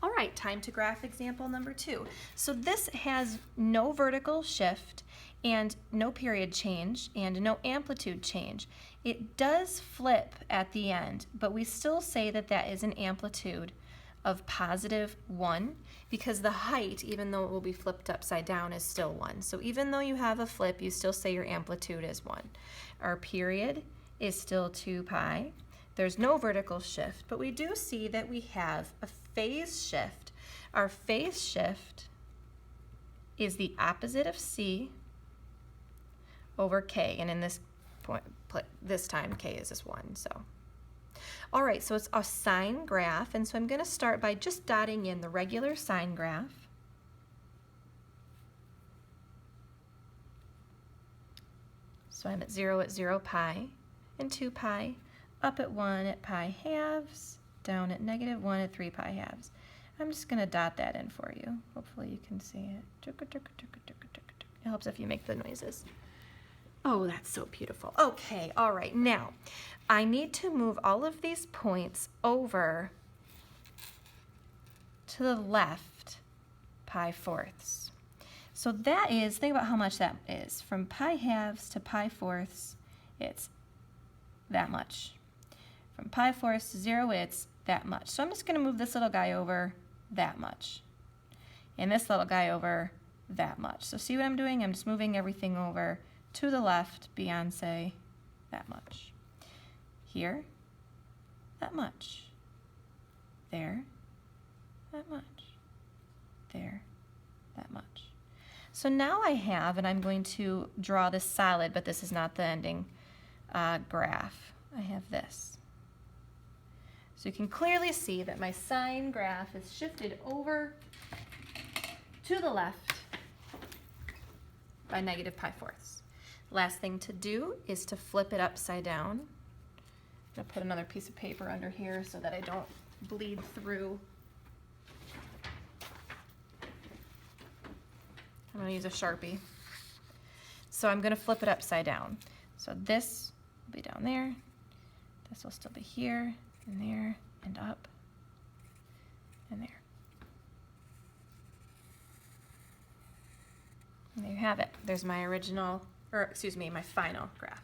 All right, time to graph example number 2. So this has no vertical shift and no period change and no amplitude change. It does flip at the end, but we still say that that is an amplitude of +1 because the height, even though it will be flipped upside down, is still 1. So even though you have a flip, you still say your amplitude is 1. Our period is still 2 pi. There's no vertical shift, but we do see that we have a phase shift. Our phase shift is the opposite of c over k, and in this point, this time k is just 1. So, all right, so it's a sine graph, and so I'm going to start by just dotting in the regular sine graph. So I'm at 0 pi, and 2 pi, up at 1 at pi halves, down at -1 at 3 pi halves. I'm just going to dot that in for you. Hopefully you can see it. It helps if you make the noises. Oh, that's so beautiful. Okay, all right. Now, I need to move all of these points over to the left pi fourths. So that is, think about how much that is. From pi halves to pi fourths, it's that much. From pi fourths to 0, it's that much. So I'm just going to move this little guy over that much. And this little guy over that much. So see what I'm doing? I'm just moving everything over to the left beyond, say, that much. Here, that much. There, that much. There, that much. So now I have, and I'm going to draw this solid, but this is not the ending graph. I have this. So you can clearly see that my sine graph is shifted over to the left by -pi fourths. Last thing to do is to flip it upside down. I'm going to put another piece of paper under here so that I don't bleed through. I'm going to use a Sharpie. So I'm going to flip it upside down. So this will be down there. This will still be here, and there, and up, and there. And there you have it. There's my original, or excuse me, my final graph.